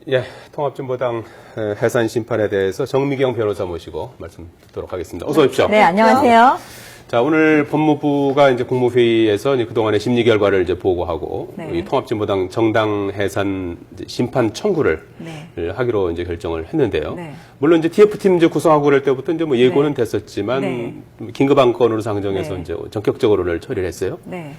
예, 통합진보당 해산 심판에 대해서 정미경 변호사 모시고 말씀 듣도록 하겠습니다. 어서 오십시오. 네, 안녕하세요. 자, 오늘 법무부가 이제 국무회의에서 이제 그동안의 심리 결과를 이제 보고하고 네. 이 통합진보당 정당 해산 심판 청구를 네. 하기로 이제 결정을 했는데요. 네. 물론 이제 TF팀 이제 구성하고 그럴 때부터 이제 뭐 예고는 네. 됐었지만 네. 긴급 안건으로 상정해서 네. 이제 전격적으로를 처리를 했어요. 네.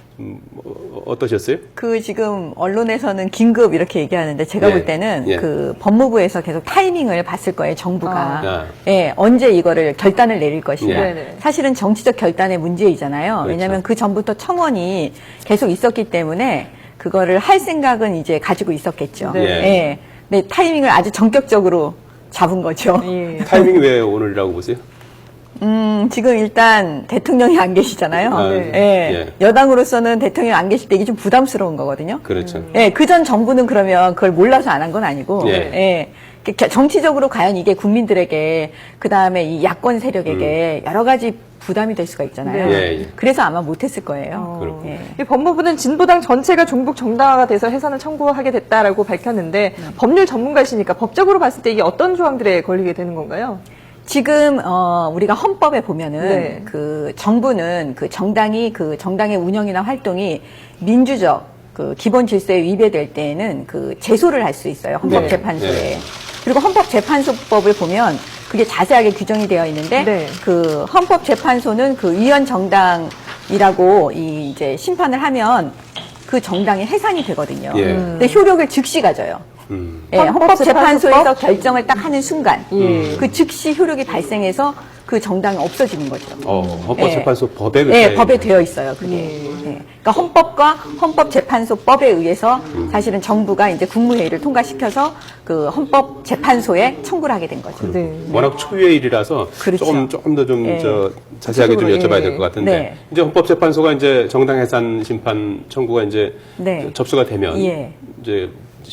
어떠셨어요? 그 지금 언론에서는 긴급 이렇게 얘기하는데 제가 예. 볼 때는 예. 그 법무부에서 계속 타이밍을 봤을 거예요, 정부가. 아. 예, 언제 이거를 결단을 내릴 것이냐. 예. 사실은 정치적 결단의 문제이잖아요. 그렇죠. 왜냐하면 그 전부터 청원이 계속 있었기 때문에 그거를 할 생각은 이제 가지고 있었겠죠. 네. 예. 네, 타이밍을 아주 전격적으로 잡은 거죠. 타이밍이 왜 오늘이라고 보세요? 지금 일단 대통령이 안 계시잖아요. 아, 예. 예. 여당으로서는 대통령이 안 계실 때 이게 좀 부담스러운 거거든요. 그렇죠. 예, 그전 정부는 그러면 그걸 몰라서 안 한 건 아니고, 예. 정치적으로 과연 이게 국민들에게, 그 다음에 이 야권 세력에게 여러 가지 부담이 될 수가 있잖아요. 네. 예, 예. 그래서 아마 못했을 거예요. 그렇군요. 예. 이 법무부는 진보당 전체가 종북 정당화가 돼서 해산을 청구하게 됐다라고 밝혔는데 법률 전문가시니까 법적으로 봤을 때 이게 어떤 조항들에 걸리게 되는 건가요? 지금 우리가 헌법에 보면은 네. 그 정부는 그 정당이 그 정당의 운영이나 활동이 민주적 그 기본 질서에 위배될 때에는 그 제소를 할 수 있어요. 헌법재판소에. 네. 그리고 헌법재판소법을 보면 그게 자세하게 규정이 되어 있는데 네. 그 헌법재판소는 그 위헌 정당이라고 이제 심판을 하면 그 정당이 해산이 되거든요. 예. 근데 효력을 즉시 가져요. 예, 헌법재판소법? 헌법재판소에서 결정을 딱 하는 순간 예. 그 즉시 효력이 발생해서 그 정당이 없어지는 거죠. 헌법재판소 법에 예, 그렇게 법에 되어 있어요, 그게. 예. 그러니까 헌법과 헌법재판소법에 의해서 사실은 정부가 이제 국무회의를 통과시켜서 그 헌법재판소에 청구를 하게 된 거죠. 네. 워낙 초유의 일이라서 그렇죠. 조금 더 좀 예. 자세하게 좀 구체적으로, 여쭤봐야 예. 될 것 같은데 네. 이제 헌법재판소가 이제 정당 해산 심판 청구가 이제 네. 접수가 되면 예. 이제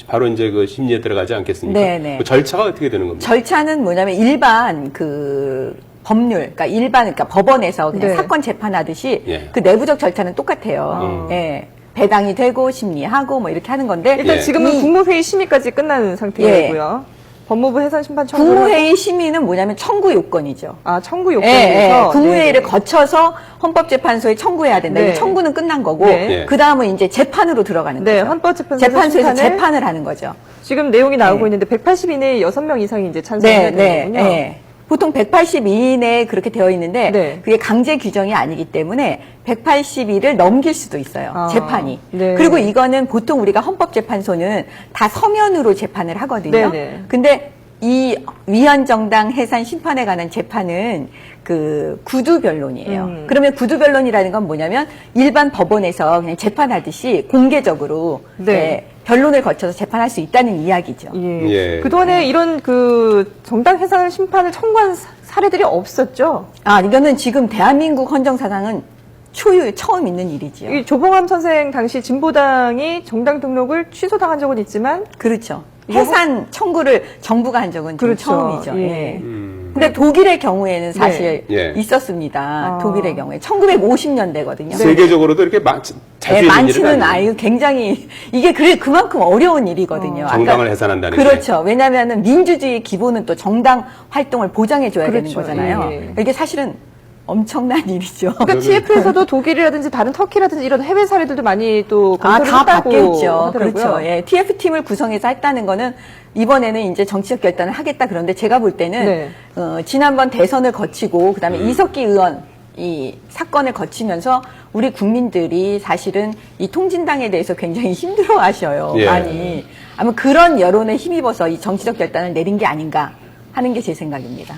바로 이제 그 심리에 들어가지 않겠습니까? 네, 네. 그 절차가 어떻게 되는 겁니까? 절차는 뭐냐면 일반 그 법률, 그러니까 법원에서 그냥 네. 사건 재판하듯이 예. 그 내부적 절차는 똑같아요. 예. 배당이 되고 심리하고 뭐 이렇게 하는 건데 일단 예. 지금은 국무회의 심의까지 끝난 상태고요. 법무부 해산 심판 청구를 국무회의 심의는 뭐냐면 청구 요건이죠. 청구 예, 요건에서 예. 국무회의를 거쳐서 헌법재판소에 청구해야 된다. 네. 이게 청구는 끝난 거고 네. 그 다음은 이제 재판으로 들어가는 네, 거죠. 헌법재판소에서 재판소에서 심판을- 재판을 하는 거죠. 지금 내용이 나오고 네. 있는데 180 이내에 6명 이상이 이제 찬성해야 되는 거군요. 보통 180 이내에 그렇게 되어 있는데 네. 그게 강제 규정이 아니기 때문에 180일을 넘길 수도 있어요. 재판이. 네. 그리고 이거는 보통 우리가 헌법재판소는 다 서면으로 재판을 하거든요. 네네. 근데 이 위헌정당 해산 심판에 관한 재판은 그 구두변론이에요. 그러면 구두변론이라는 건 뭐냐면 일반 법원에서 그냥 재판하듯이 공개적으로 네. 예, 변론을 거쳐서 재판할 수 있다는 이야기죠. 예. 예. 그동안에 이런 그 정당 해산 심판을 청구한 사례들이 없었죠. 이거는 지금 대한민국 헌정사상은 처음 있는 일이지요. 이 조봉암 선생 당시 진보당이 정당 등록을 취소당한 적은 있지만 그렇죠. 해산 청구를 정부가 한 적은 지금 그렇죠. 처음이죠. 예. 예. 근데 독일의 경우에는 사실 네. 예. 있었습니다. 독일의 경우에 1950년대거든요. 세계적으로도 이렇게 자주 있는 일은 많지는 아니에요. 굉장히 이게 그만큼 어려운 일이거든요. 정당을 해산한다는 그렇죠. 왜냐하면 민주주의 기본은 또 정당 활동을 보장해줘야 되는 그렇죠. 거잖아요. 예. 이게 사실은 엄청난 일이죠. 그러니까 TF에서도 독일이라지 다른 터키라든지 이런 해외 사례들도 많이 또 검토를 다 했다고 바뀌었죠. 하더라고요. 그렇죠. 예, TF팀을 구성해서 했다는 거는 이번에는 이제 정치적 결단을 하겠다. 그런데 제가 볼 때는 네. 지난번 대선을 거치고 그다음에 이석기 의원 이 사건을 거치면서 우리 국민들이 사실은 이 통진당에 대해서 굉장히 힘들어하셔요. 예. 많이. 아마 그런 여론에 힘입어서 이 정치적 결단을 내린 게 아닌가 하는 게 제 생각입니다.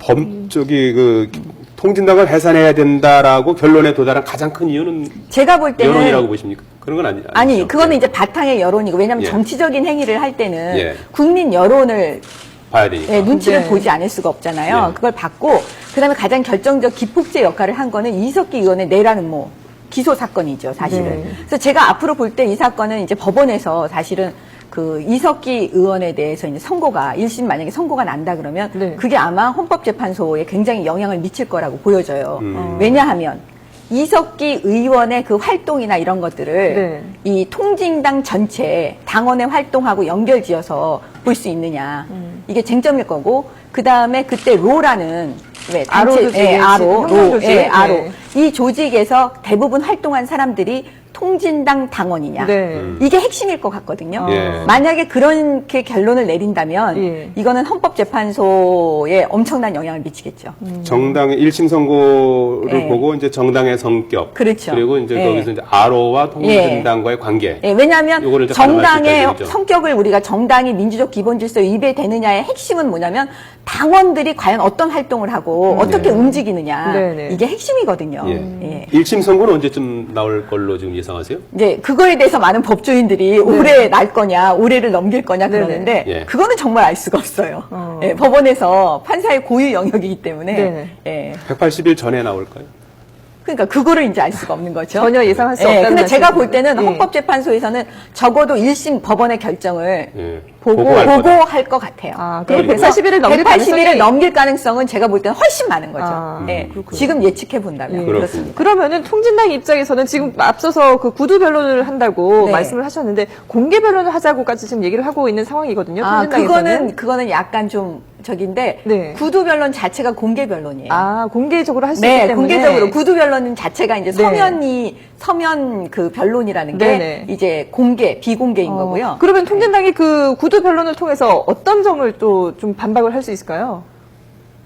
그 통진당을 해산해야 된다라고 결론에 도달한 가장 큰 이유는 제가 볼 때는 여론이라고 보십니까? 그런 건 아니죠. 아니, 그거는 이제 바탕의 여론이고, 왜냐하면 예. 정치적인 행위를 할 때는 예. 국민 여론을 봐야 되니까. 눈치를 네. 보지 않을 수가 없잖아요. 예. 그걸 받고, 그 다음에 가장 결정적 기폭제 역할을 한 거는 이석기 의원의 내라는 기소 사건이죠, 사실은. 네. 그래서 제가 앞으로 볼 때 이 사건은 이제 법원에서 사실은 그 이석기 의원에 대해서 이제 1심 만약에 선고가 난다 그러면 네. 그게 아마 헌법재판소에 굉장히 영향을 미칠 거라고 보여져요. 왜냐하면 이석기 의원의 그 활동이나 이런 것들을 네. 이 통진당 전체 당원의 활동하고 연결지어서 볼 수 있느냐. 이게 쟁점일 거고, 그 다음에 그때 로라는, 왜, 아로 단체, 조직, 예, 아로, 혁명 로, 조직. 예, 아로. 네. 이 조직에서 대부분 활동한 사람들이 통진당 당원이냐. 네. 이게 핵심일 것 같거든요. 예. 만약에 그렇게 결론을 내린다면, 예. 이거는 헌법재판소에 엄청난 영향을 미치겠죠. 정당의 1심 선고를 네. 보고 이제 정당의 성격. 그렇죠. 그리고 이제 네. 거기서 이제 아로와 통진당과의 관계. 예, 왜냐하면 요거를 이제 정당의 가늠할 수 있다는 얘기죠. 성격을 우리가 정당이 민주적 기본질서 위배되느냐의 핵심은 뭐냐면 당원들이 과연 어떤 활동을 하고 어떻게 움직이느냐. 네네. 이게 핵심이거든요. 예. 1심 선고는 언제쯤 나올 걸로 지금 예상하세요? 이제 그거에 대해서 많은 법조인들이 올해 날 거냐, 올해를 넘길 거냐 네네. 그러는데 예. 그거는 정말 알 수가 없어요. 예, 법원에서 판사의 고유 영역이기 때문에 네네. 예. 180일 전에 나올까요? 그러니까 그거를 이제 알 수가 없는 거죠. 전혀 예상할 수 예, 없다는 근데 제가 말씀이시죠? 볼 때는 예. 헌법재판소에서는 적어도 1심 법원의 결정을 예. 보고 보고할 할 것 같아요. 아, 그럼 그래서 180일을 넘길 180일을 가능성이 넘길 가능성은 제가 볼 때는 훨씬 많은 거죠. 아, 예, 그렇군요. 지금 예측해 본다면 예. 그렇습니다. 그러면은 통진당 입장에서는 지금 앞서서 그 구두 변론을 한다고 네. 말씀을 하셨는데 공개 변론을 하자고까지 지금 얘기를 하고 있는 상황이거든요. 아, 통진당에서는. 그거는 약간 좀 저긴데 네. 구두 변론 자체가 공개 변론이에요. 아, 공개적으로 할 수 있기 네, 때문에 공개적으로 구두 변론은 자체가 이제 네. 서면 그 변론이라는 게 네네. 이제 공개, 비공개인 거고요. 그러면 통진당이 그 구두 변론을 통해서 어떤 점을 또 좀 반박을 할 수 있을까요?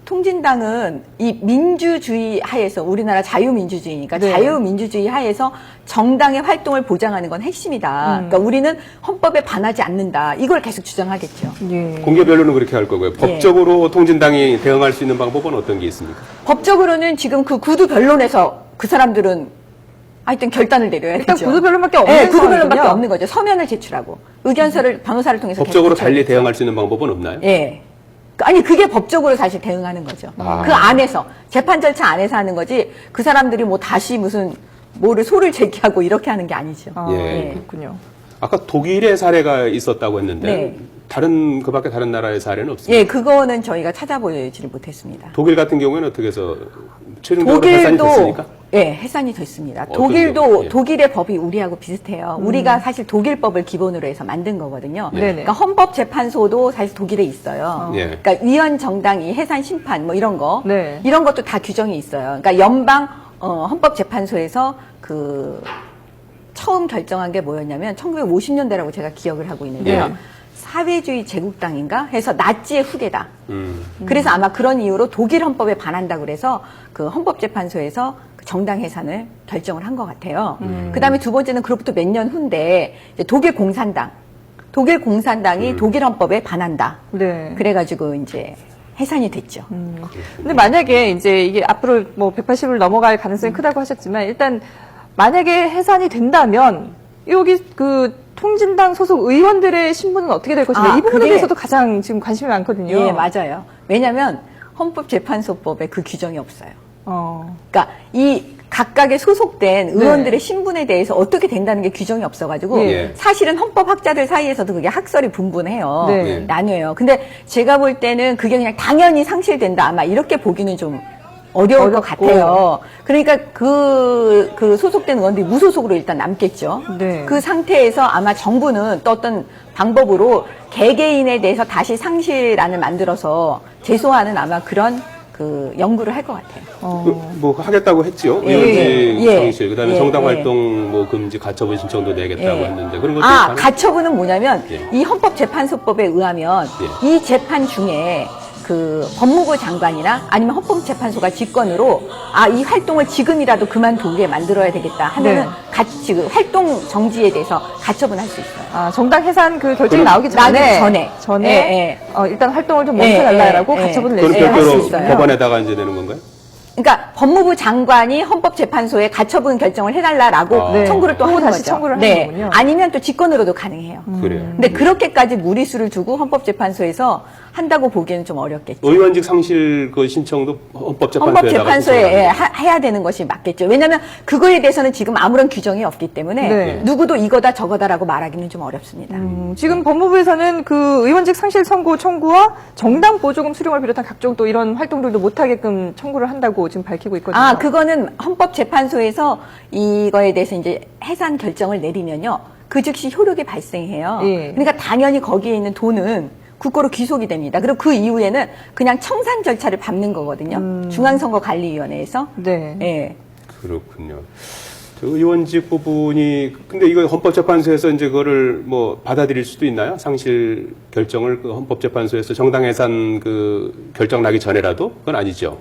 통진당은 이 민주주의 하에서 우리나라 자유민주주의니까 네. 자유민주주의 하에서 정당의 활동을 보장하는 건 핵심이다. 그러니까 우리는 헌법에 반하지 않는다. 이걸 계속 주장하겠죠. 예. 공개 변론은 그렇게 할 거고요. 법적으로 통진당이 대응할 수 있는 방법은 어떤 게 있습니까? 법적으로는 지금 그 구두 변론에서 그 사람들은 하여튼 결단을 내려야 일단 되죠. 구두 변론밖에 없는 네, 구두 상황이군요. 변론밖에 없는 거죠. 서면을 제출하고 의견서를 변호사를 통해서 법적으로 계속 달리 제출하겠죠. 대응할 수 있는 방법은 없나요? 예. 아니 그게 법적으로 사실 대응하는 거죠. 아. 그 안에서 재판 절차 안에서 하는 거지. 그 사람들이 뭐 다시 무슨 뭐를 소를 제기하고 이렇게 하는 게 아니죠. 아, 예. 그렇군요. 아까 독일의 사례가 있었다고 했는데 네. 그밖에 다른 나라의 사례는 없습니다. 예, 그거는 저희가 찾아보지를 못했습니다. 독일 같은 경우에는 어떻게 해서 최종적으로 해산이 됐습니까? 예, 해산이 됐습니다. 어떤 독일도 경우? 예. 독일의 법이 우리하고 비슷해요. 우리가 사실 독일법을 기본으로 해서 만든 거거든요. 네네. 그러니까 헌법재판소도 사실 독일에 있어요. 예. 그러니까 위헌 정당이 해산 심판 뭐 이런 거 네. 이런 것도 다 규정이 있어요. 그러니까 연방 헌법재판소에서 그 처음 결정한 게 뭐였냐면 1950년대라고 제가 기억을 하고 있는데요. 예. 사회주의 제국당인가 해서 나치의 후계다. 음. 그래서 아마 그런 이유로 독일 헌법에 반한다 그래서 그 헌법재판소에서 그 정당 해산을 결정을 한 것 같아요. 그다음에 두 번째는 그로부터 몇 년 후인데 이제 독일 공산당이 독일 헌법에 반한다. 네. 그래가지고 이제 해산이 됐죠. 근데 만약에 이제 이게 앞으로 뭐 180을 넘어갈 가능성이 크다고 하셨지만 일단 만약에 해산이 된다면 여기 그 통진당 소속 의원들의 신분은 어떻게 될 것인가 이 부분에 그게- 대해서도 가장 지금 관심이 많거든요. 예, 맞아요. 왜냐하면 헌법재판소법에 그 규정이 없어요. 그러니까 이 각각의 소속된 의원들의 신분에 대해서 어떻게 된다는 게 규정이 없어가지고 예. 사실은 헌법학자들 사이에서도 그게 학설이 분분해요. 네. 나뉘어요. 근데 제가 볼 때는 그게 그냥 당연히 상실된다. 아마 이렇게 보기는 좀 어려울 것 어렵고. 같아요. 그러니까 그 소속된 의원들이 무소속으로 일단 남겠죠. 네. 그 상태에서 아마 정부는 또 어떤 방법으로 개개인에 대해서 다시 상실안을 만들어서 제소하는 아마 그런 그 연구를 할 것 같아요. 뭐 하겠다고 했죠. 예, 의원직 예, 상실, 그다음에 예, 정당 예. 활동 뭐 금지 가처분 신청도 내겠다고 예. 했는데 그런 것도 가처분은 뭐냐면 예. 이 헌법재판소법에 의하면 이 재판 중에 그 법무부 장관이나 아니면 헌법재판소가 직권으로 이 활동을 지금이라도 그만두게 만들어야 되겠다 하면은 네. 같이 그 활동 정지에 대해서 가처분할 수 있어요. 정당 해산 그 결정이 그럼- 나오기 전에 나기 전에. 예, 일단 활동을 좀 예, 멈춰달라고 예, 가처분을 그건 냈어요. 할수 별도로 있어요. 법원에다가 이제 내는 건가요? 그러니까 법무부 장관이 헌법재판소에 가처분 결정을 해달라라고 네. 청구를 또 또 하는 다시 거죠. 청구를 하는 거군요. 아니면 또 직권으로도 가능해요. 그래요. 근데 그렇게까지 무리수를 두고 헌법재판소에서 한다고 보기에는 좀 어렵겠죠. 의원직 상실 그 신청도 헌법재판소에다가 헌법재판소에 신청을 해야 되는 것이 맞겠죠. 왜냐하면 그거에 대해서는 지금 아무런 규정이 없기 때문에 네. 누구도 이거다 저거다라고 말하기는 좀 어렵습니다. 지금 법무부에서는 그 의원직 상실 선고 청구와 정당 보조금 수령을 비롯한 각종 또 이런 활동들도 못하게끔 청구를 한다고 있다고 지금 밝히고 있거든요. 아, 그거는 헌법재판소에서 이거에 대해서 이제 해산 결정을 내리면요. 그 즉시 효력이 발생해요. 예. 그러니까 당연히 거기에 있는 돈은 국고로 귀속이 됩니다. 그리고 그 이후에는 그냥 청산 절차를 밟는 거거든요. 중앙선거관리위원회에서. 네. 예. 그렇군요. 저 의원직 부분이 근데 이거 헌법재판소에서 이제 그거를 뭐 받아들일 수도 있나요? 상실 결정을 그 헌법재판소에서 정당 해산 그 결정 나기 전에라도 그건 아니죠.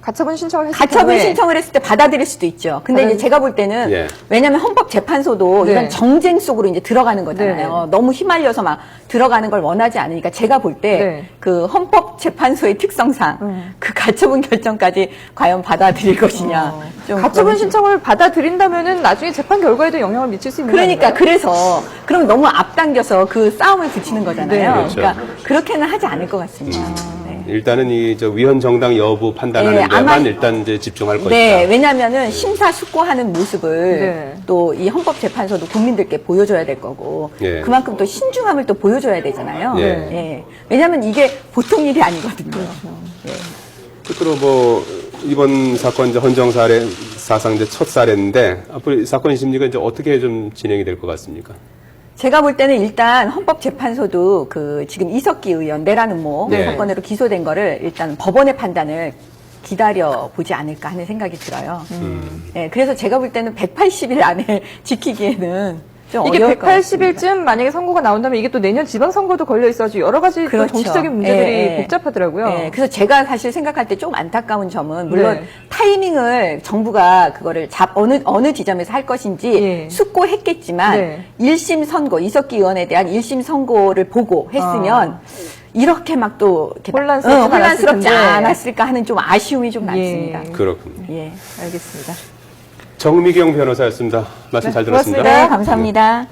가처분 신청을 했을 가처분 경우에 신청을 했을 때 받아들일 수도 있죠. 근데 이제 제가 볼 때는 예. 왜냐하면 헌법재판소도 네. 이런 정쟁 속으로 이제 들어가는 거잖아요. 네. 너무 휘말려서 막 들어가는 걸 원하지 않으니까 제가 볼 때 네. 그 헌법재판소의 특성상 그 가처분 결정까지 과연 받아들일 것이냐. 좀 가처분 그런 신청을 받아들인다면은 나중에 재판 결과에도 영향을 미칠 수 있는 거 그러니까 아닌가요? 그래서 그럼 너무 앞당겨서 그 싸움을 붙이는 거잖아요. 네. 그렇죠. 그러니까 그렇게는 하지 않을 것 같습니다. 네. 일단은 이 저 위헌 정당 여부 판단하는 네, 데만 아마- 일단 이제 집중할 것이다. 네, 왜냐하면은 심사숙고하는 모습을 네. 또 이 헌법재판소도 국민들께 보여줘야 될 거고 예. 그만큼 또 신중함을 또 보여줘야 되잖아요. 예. 예. 왜냐하면 이게 보통 일이 아니거든요. 예. 끝으로 뭐 이번 사건 이제 헌정 사례 사상 이제 첫 사례인데 앞으로 이 사건 심리가 이제 어떻게 좀 진행이 될 것 같습니까? 제가 볼 때는 일단 헌법재판소도 그 지금 이석기 의원 내라는 모 네. 사건으로 기소된 거를 일단 법원의 판단을 기다려 보지 않을까 하는 생각이 들어요. 네, 그래서 제가 볼 때는 180일 안에 지키기에는 좀 이게 어려울 것 같습니다. 180일쯤 만약에 선고가 나온다면 이게 또 내년 지방선거도 걸려 있어가지고 여러 가지 또 그렇죠. 정치적인 문제들이 예, 예. 복잡하더라고요. 네, 그래서 제가 사실 생각할 때 좀 안타까운 점은 물론 네. 타이밍을 정부가 그거를 어느 지점에서 할 것인지 예. 숙고했겠지만 네. 1심 선고 이석기 의원에 대한 1심 선고를 보고 했으면 이렇게 막 또 혼란스럽지 혼란스럽지 않았을 텐데. 않았을까 하는 좀 아쉬움이 좀 남습니다. 그렇군요. 예. 알겠습니다. 정미경 변호사였습니다. 말씀 네, 잘 들었습니다. 고맙습니다. 네, 감사합니다.